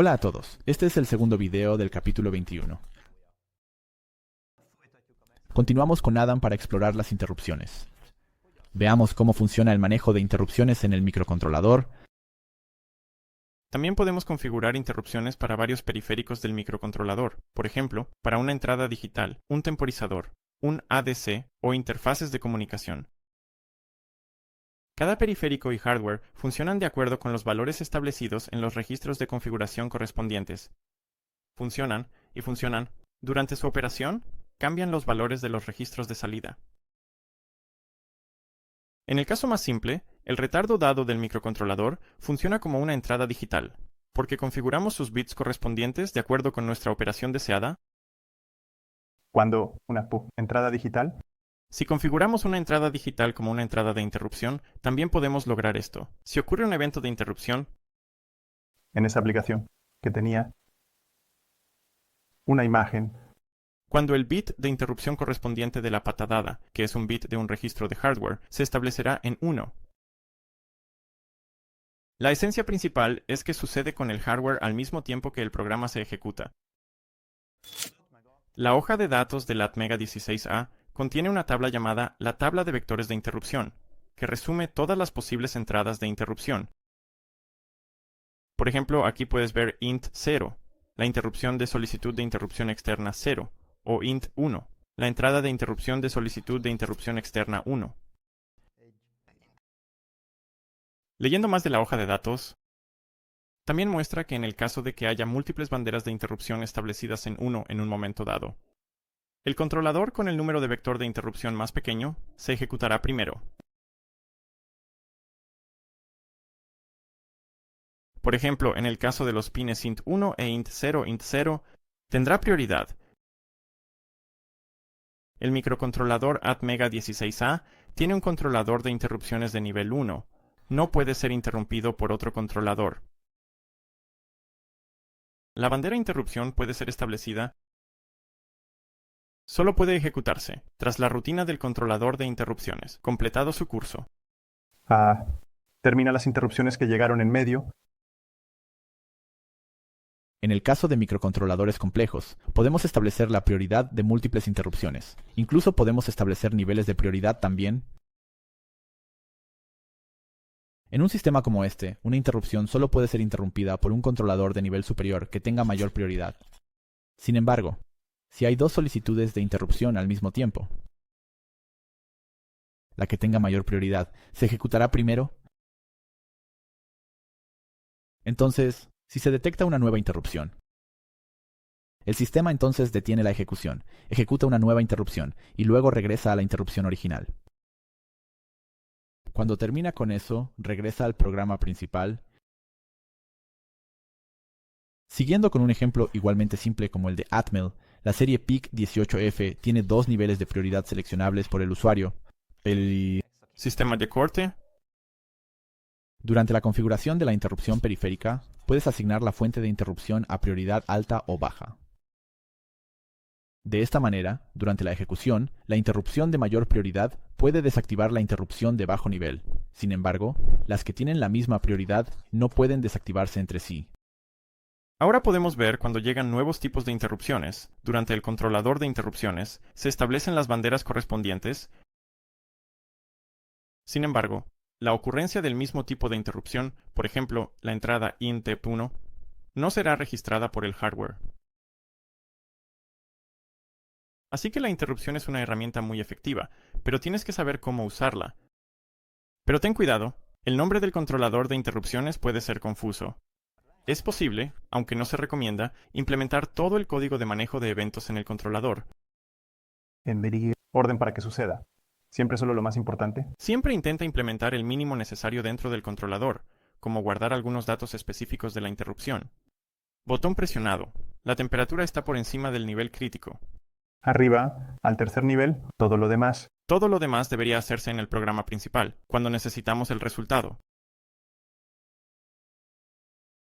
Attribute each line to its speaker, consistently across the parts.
Speaker 1: Hola a todos, este es el segundo video del capítulo 21. Continuamos con Adam para explorar las interrupciones. Veamos cómo funciona el manejo de interrupciones en el microcontrolador.
Speaker 2: También podemos configurar interrupciones para varios periféricos del microcontrolador, por ejemplo, para una entrada digital, un temporizador, un ADC o interfaces de comunicación. Cada periférico y hardware funcionan de acuerdo con los valores establecidos en los registros de configuración correspondientes. Funcionan. Durante su operación, cambian los valores de los registros de salida. En el caso más simple, el retardo dado del microcontrolador funciona como una entrada digital, porque configuramos sus bits correspondientes de acuerdo con nuestra operación deseada.
Speaker 3: Cuando una entrada digital,
Speaker 2: Si configuramos una entrada digital como una entrada de interrupción, también podemos lograr esto. Si ocurre un evento de interrupción,
Speaker 3: en esa aplicación que tenía una imagen,
Speaker 2: cuando el bit de interrupción correspondiente de la pata dada, que es un bit de un registro de hardware, se establecerá en 1. La esencia principal es que sucede con el hardware al mismo tiempo que el programa se ejecuta. La hoja de datos del Atmega 16A contiene una tabla llamada la tabla de vectores de interrupción, que resume todas las posibles entradas de interrupción. Por ejemplo, aquí puedes ver int 0, la interrupción de solicitud de interrupción externa 0, o int 1, la entrada de interrupción de solicitud de interrupción externa 1. Leyendo más de la hoja de datos, también muestra que en el caso de que haya múltiples banderas de interrupción establecidas en 1 en un momento dado, el controlador con el número de vector de interrupción más pequeño se ejecutará primero. Por ejemplo, en el caso de los pines int 1 e int 0, tendrá prioridad. El microcontrolador Atmega 16A tiene un controlador de interrupciones de nivel 1. No puede ser interrumpido por otro controlador. La bandera interrupción puede ser establecida. Solo puede ejecutarse tras la rutina del controlador de interrupciones, completado su curso.
Speaker 3: termina las interrupciones que llegaron en medio.
Speaker 1: En el caso de microcontroladores complejos, podemos establecer la prioridad de múltiples interrupciones. Incluso podemos establecer niveles de prioridad también. En un sistema como este, una interrupción solo puede ser interrumpida por un controlador de nivel superior que tenga mayor prioridad. Sin embargo, si hay dos solicitudes de interrupción al mismo tiempo, la que tenga mayor prioridad se ejecutará primero. Entonces, si se detecta una nueva interrupción, el sistema entonces detiene la ejecución, ejecuta una nueva interrupción y luego regresa a la interrupción original. Cuando termina con eso, regresa al programa principal. Siguiendo con un ejemplo igualmente simple como el de Atmel, la serie PIC18F tiene dos niveles de prioridad seleccionables por el usuario. El
Speaker 2: Sistema de corte.
Speaker 1: Durante la configuración de la interrupción periférica, puedes asignar la fuente de interrupción a prioridad alta o baja. De esta manera, durante la ejecución, la interrupción de mayor prioridad puede desactivar la interrupción de bajo nivel. Sin embargo, las que tienen la misma prioridad no pueden desactivarse entre sí.
Speaker 2: Ahora podemos ver cuando llegan nuevos tipos de interrupciones. Durante el controlador de interrupciones, se establecen las banderas correspondientes. Sin embargo, la ocurrencia del mismo tipo de interrupción, por ejemplo, la entrada int1, no será registrada por el hardware. Así que la interrupción es una herramienta muy efectiva, pero tienes que saber cómo usarla. Pero ten cuidado, el nombre del controlador de interrupciones puede ser confuso. Es posible, aunque no se recomienda, implementar todo el código de manejo de eventos en el controlador.
Speaker 3: En orden para que suceda. Siempre solo lo más importante.
Speaker 2: Siempre intenta implementar el mínimo necesario dentro del controlador, como guardar algunos datos específicos de la interrupción. Botón presionado. La temperatura está por encima del nivel crítico.
Speaker 3: Arriba, al tercer nivel, todo lo demás.
Speaker 2: Todo lo demás debería hacerse en el programa principal, cuando necesitamos el resultado.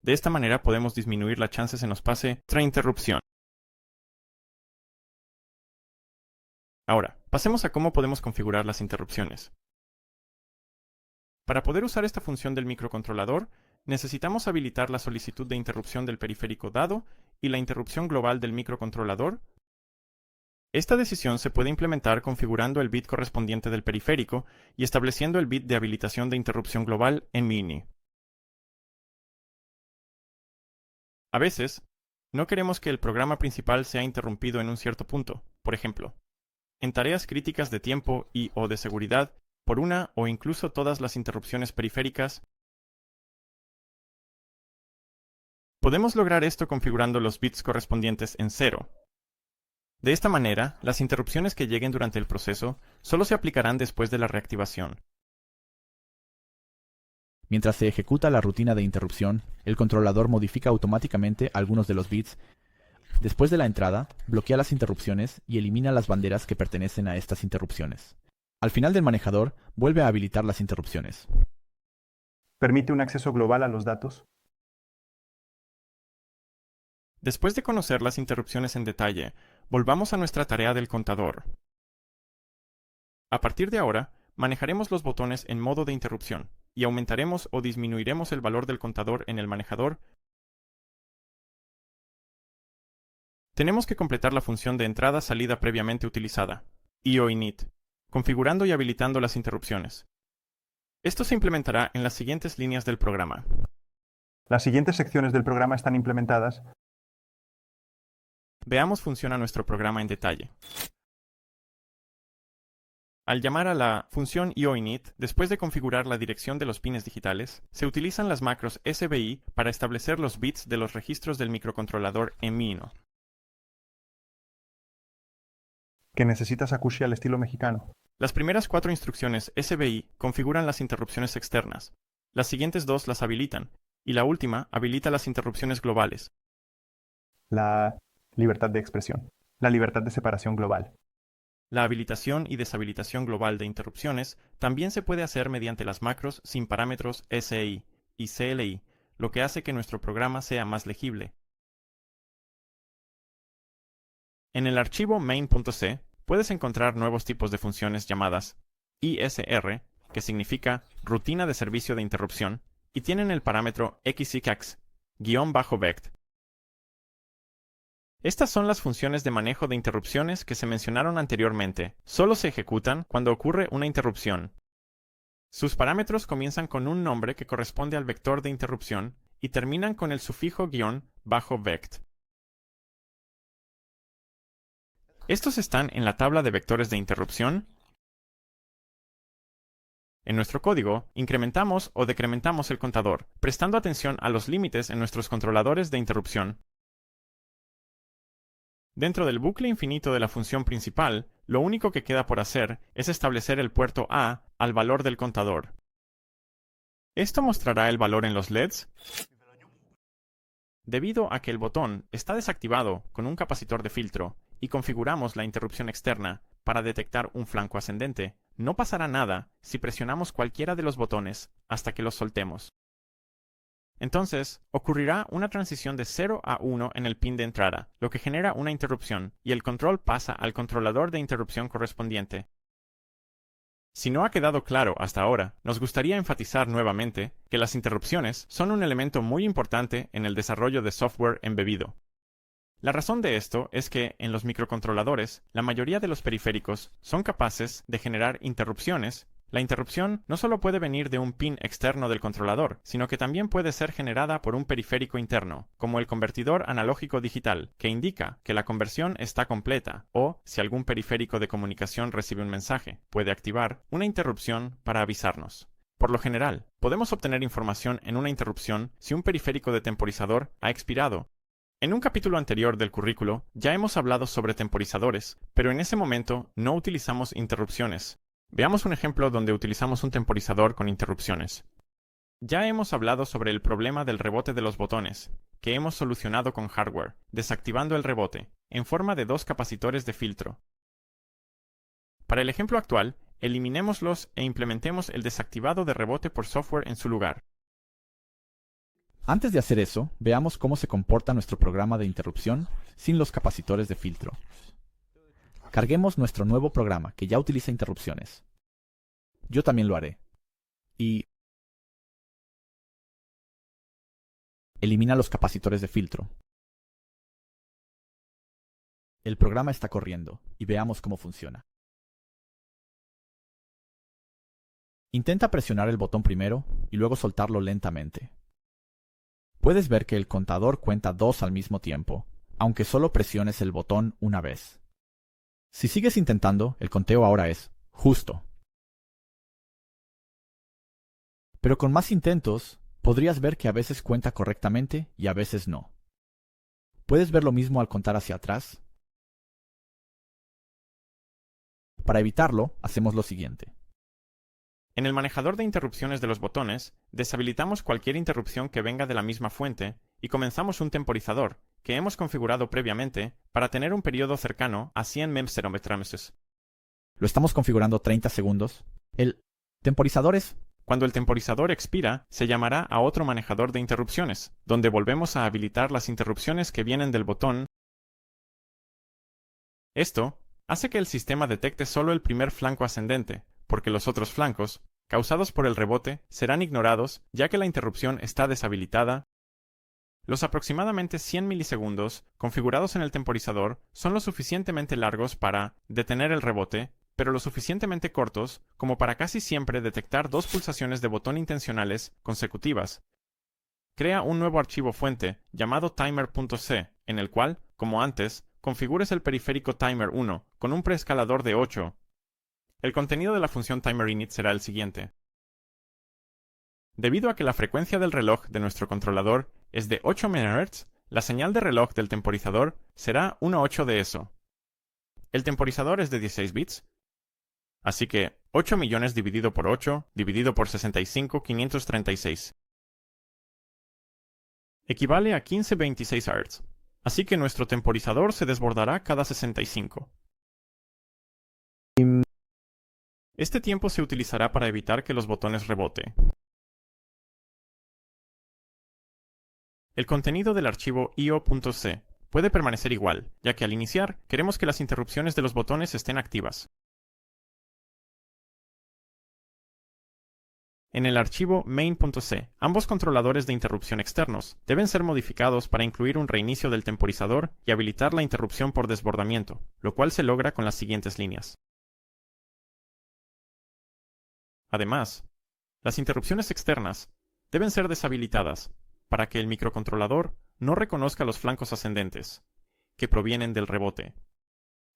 Speaker 2: De esta manera podemos disminuir la chance se nos pase otra interrupción. Ahora, pasemos a cómo podemos configurar las interrupciones. Para poder usar esta función del microcontrolador, necesitamos habilitar la solicitud de interrupción del periférico dado y la interrupción global del microcontrolador. Esta decisión se puede implementar configurando el bit correspondiente del periférico y estableciendo el bit de habilitación de interrupción global en MINI. A veces, no queremos que el programa principal sea interrumpido en un cierto punto, por ejemplo, en tareas críticas de tiempo y/o de seguridad, por una o incluso todas las interrupciones periféricas. Podemos lograr esto configurando los bits correspondientes en 0. De esta manera, las interrupciones que lleguen durante el proceso solo se aplicarán después de la reactivación.
Speaker 1: Mientras se ejecuta la rutina de interrupción, el controlador modifica automáticamente algunos de los bits. Después de la entrada, bloquea las interrupciones y elimina las banderas que pertenecen a estas interrupciones. Al final del manejador, vuelve a habilitar las interrupciones.
Speaker 3: Permite un acceso global a los datos.
Speaker 2: Después de conocer las interrupciones en detalle, volvamos a nuestra tarea del contador. A partir de ahora, manejaremos los botones en modo de interrupción y aumentaremos o disminuiremos el valor del contador en el manejador. Tenemos que completar la función de entrada-salida previamente utilizada, IO-init, configurando y habilitando las interrupciones. Esto se implementará en las siguientes líneas del programa.
Speaker 3: Las siguientes secciones del programa están implementadas.
Speaker 2: Veamos funciona nuestro programa en detalle. Al llamar a la función IOINIT, después de configurar la dirección de los pines digitales, se utilizan las macros SBI para establecer los bits de los registros del microcontrolador en MINO.
Speaker 3: Que necesita Sakushi al estilo mexicano.
Speaker 2: Las primeras 4 instrucciones SBI configuran las interrupciones externas, las siguientes 2 las habilitan, y la última habilita las interrupciones globales.
Speaker 3: La libertad de expresión. La libertad de separación global.
Speaker 2: La habilitación y deshabilitación global de interrupciones también se puede hacer mediante las macros sin parámetros SI y CLI, lo que hace que nuestro programa sea más legible. En el archivo main.c puedes encontrar nuevos tipos de funciones llamadas ISR, que significa rutina de servicio de interrupción, y tienen el parámetro xycax, _vect. Estas son las funciones de manejo de interrupciones que se mencionaron anteriormente. Solo se ejecutan cuando ocurre una interrupción. Sus parámetros comienzan con un nombre que corresponde al vector de interrupción y terminan con el sufijo _vect. Estos están en la tabla de vectores de interrupción. En nuestro código, incrementamos o decrementamos el contador, prestando atención a los límites en nuestros controladores de interrupción. Dentro del bucle infinito de la función principal, lo único que queda por hacer es establecer el puerto A al valor del contador. ¿Esto mostrará el valor en los LEDs? Debido a que el botón está desactivado con un capacitor de filtro y configuramos la interrupción externa para detectar un flanco ascendente, no pasará nada si presionamos cualquiera de los botones hasta que los soltemos. Entonces, ocurrirá una transición de 0 a 1 en el pin de entrada, lo que genera una interrupción, y el control pasa al controlador de interrupción correspondiente. Si no ha quedado claro hasta ahora, nos gustaría enfatizar nuevamente que las interrupciones son un elemento muy importante en el desarrollo de software embebido. La razón de esto es que, en los microcontroladores, la mayoría de los periféricos son capaces de generar interrupciones. La interrupción no solo puede venir de un pin externo del controlador, sino que también puede ser generada por un periférico interno, como el convertidor analógico digital, que indica que la conversión está completa, o, si algún periférico de comunicación recibe un mensaje, puede activar una interrupción para avisarnos. Por lo general, podemos obtener información en una interrupción si un periférico de temporizador ha expirado. En un capítulo anterior del currículo ya hemos hablado sobre temporizadores, pero en ese momento no utilizamos interrupciones. Veamos un ejemplo donde utilizamos un temporizador con interrupciones. Ya hemos hablado sobre el problema del rebote de los botones, que hemos solucionado con hardware, desactivando el rebote, en forma de 2 capacitores de filtro. Para el ejemplo actual, eliminémoslos e implementemos el desactivado de rebote por software en su lugar.
Speaker 1: Antes de hacer eso, veamos cómo se comporta nuestro programa de interrupción sin los capacitores de filtro. Carguemos nuestro nuevo programa que ya utiliza interrupciones. Yo también lo haré. Y Elimina los capacitores de filtro. El programa está corriendo, y veamos cómo funciona. Intenta presionar el botón primero, y luego soltarlo lentamente. Puedes ver que el contador cuenta 2 al mismo tiempo, aunque solo presiones el botón una vez. Si sigues intentando, el conteo ahora es justo. Pero con más intentos, podrías ver que a veces cuenta correctamente y a veces no. ¿Puedes ver lo mismo al contar hacia atrás? Para evitarlo, hacemos lo siguiente.
Speaker 2: En el manejador de interrupciones de los botones, deshabilitamos cualquier interrupción que venga de la misma fuente y comenzamos un temporizador, que hemos configurado previamente para tener un periodo cercano a 100 memsterometrameses.
Speaker 1: Lo estamos configurando 30 segundos. El temporizador es...
Speaker 2: Cuando el temporizador expira, se llamará a otro manejador de interrupciones, donde volvemos a habilitar las interrupciones que vienen del botón. Esto hace que el sistema detecte solo el primer flanco ascendente, porque los otros flancos, causados por el rebote, serán ignorados ya que la interrupción está deshabilitada. Los aproximadamente 100 milisegundos configurados en el temporizador son lo suficientemente largos para detener el rebote, pero lo suficientemente cortos como para casi siempre detectar 2 pulsaciones de botón intencionales consecutivas. Crea un nuevo archivo fuente llamado timer.c, en el cual, como antes, configures el periférico timer 1 con un preescalador de 8. El contenido de la función timerinit será el siguiente. Debido a que la frecuencia del reloj de nuestro controlador es de 8 MHz, la señal de reloj del temporizador será 1/8 de eso. El temporizador es de 16 bits, así que 8 millones dividido por 8 dividido por 65,536 equivale a 1526 Hz, así que nuestro temporizador se desbordará cada 65. Este tiempo se utilizará para evitar que los botones rebote. El contenido del archivo io.c puede permanecer igual, ya que al iniciar queremos que las interrupciones de los botones estén activas. En el archivo main.c, ambos controladores de interrupción externos deben ser modificados para incluir un reinicio del temporizador y habilitar la interrupción por desbordamiento, lo cual se logra con las siguientes líneas. Además, las interrupciones externas deben ser deshabilitadas para que el microcontrolador no reconozca los flancos ascendentes, que provienen del rebote.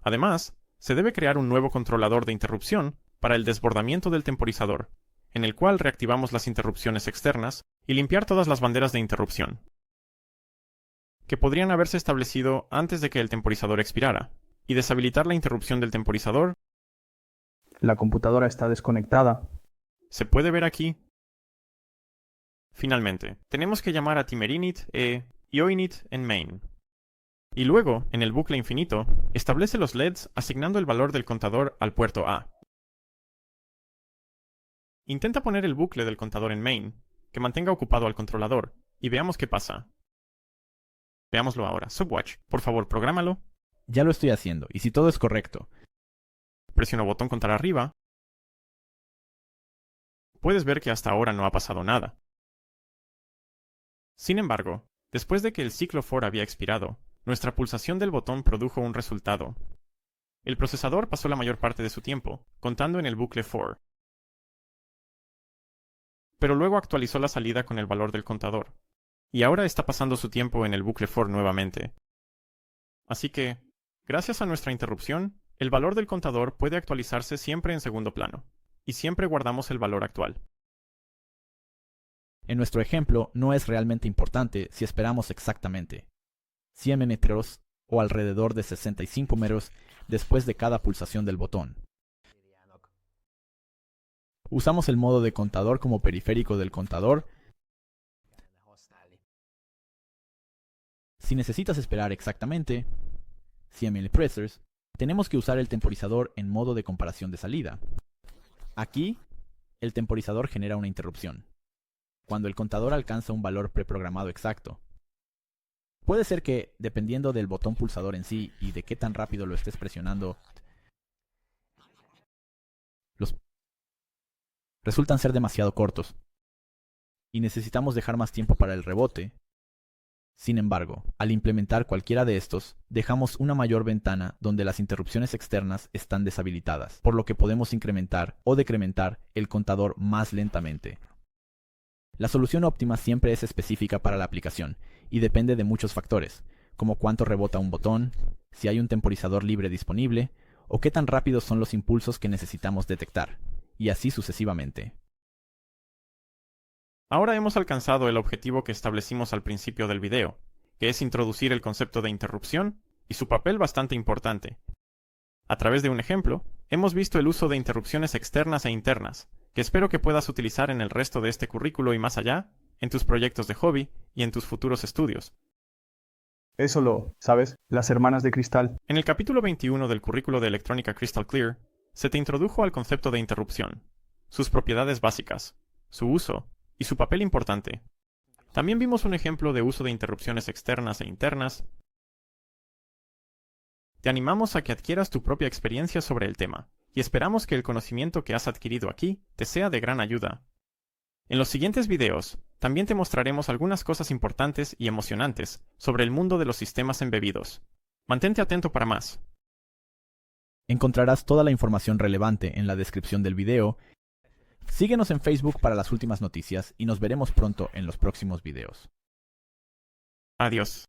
Speaker 2: Además, se debe crear un nuevo controlador de interrupción para el desbordamiento del temporizador, en el cual reactivamos las interrupciones externas y limpiar todas las banderas de interrupción, que podrían haberse establecido antes de que el temporizador expirara, y deshabilitar la interrupción del temporizador.
Speaker 3: La computadora está desconectada.
Speaker 2: Se puede ver aquí. Finalmente, tenemos que llamar a timerinit e ioinit en main. Y luego, en el bucle infinito, establece los LEDs asignando el valor del contador al puerto A. Intenta poner el bucle del contador en main, que mantenga ocupado al controlador, y veamos qué pasa. Veámoslo ahora. Subwatch, por favor, prográmalo.
Speaker 1: Ya lo estoy haciendo, y si todo es correcto,
Speaker 2: Presiono botón contar arriba. Puedes ver que hasta ahora no ha pasado nada. Sin embargo, después de que el ciclo for había expirado, nuestra pulsación del botón produjo un resultado. El procesador pasó la mayor parte de su tiempo contando en el bucle for, pero luego actualizó la salida con el valor del contador, y ahora está pasando su tiempo en el bucle for nuevamente. Así que, gracias a nuestra interrupción, el valor del contador puede actualizarse siempre en segundo plano, y siempre guardamos el valor actual.
Speaker 1: en nuestro ejemplo no es realmente importante si esperamos exactamente 100 metros o alrededor de 65 metros después de cada pulsación del botón. Usamos el modo de contador como periférico del contador. Si necesitas esperar exactamente 100 milipresers, tenemos que usar el temporizador en modo de comparación de salida. Aquí, el temporizador genera una interrupción, cuando el contador alcanza un valor preprogramado exacto. Puede ser que, dependiendo del botón pulsador en sí y de qué tan rápido lo estés presionando, los resultan ser demasiado cortos, y necesitamos dejar más tiempo para el rebote, Sin embargo, al implementar cualquiera de estos, dejamos una mayor ventana donde las interrupciones externas están deshabilitadas, por lo que podemos incrementar o decrementar el contador más lentamente. La solución óptima siempre es específica para la aplicación y depende de muchos factores, como cuánto rebota un botón, si hay un temporizador libre disponible, o qué tan rápidos son los impulsos que necesitamos detectar, y así sucesivamente.
Speaker 2: Ahora hemos alcanzado el objetivo que establecimos al principio del video, que es introducir el concepto de interrupción y su papel bastante importante. A través de un ejemplo, hemos visto el uso de interrupciones externas e internas, que espero que puedas utilizar en el resto de este currículo y más allá, en tus proyectos de hobby y en tus futuros estudios.
Speaker 3: Eso ¿sabes? Las hermanas de cristal.
Speaker 2: En el capítulo 21 del currículo de electrónica Crystal Clear, se te introdujo al concepto de interrupción, sus propiedades básicas, su uso y su papel importante. También vimos un ejemplo de uso de interrupciones externas e internas. Te animamos a que adquieras tu propia experiencia sobre el tema, y esperamos que el conocimiento que has adquirido aquí te sea de gran ayuda. En los siguientes videos, también te mostraremos algunas cosas importantes y emocionantes sobre el mundo de los sistemas embebidos. Mantente atento para más.
Speaker 1: Encontrarás toda la información relevante en la descripción del video. Síguenos en Facebook para las últimas noticias y nos veremos pronto en los próximos videos.
Speaker 2: Adiós.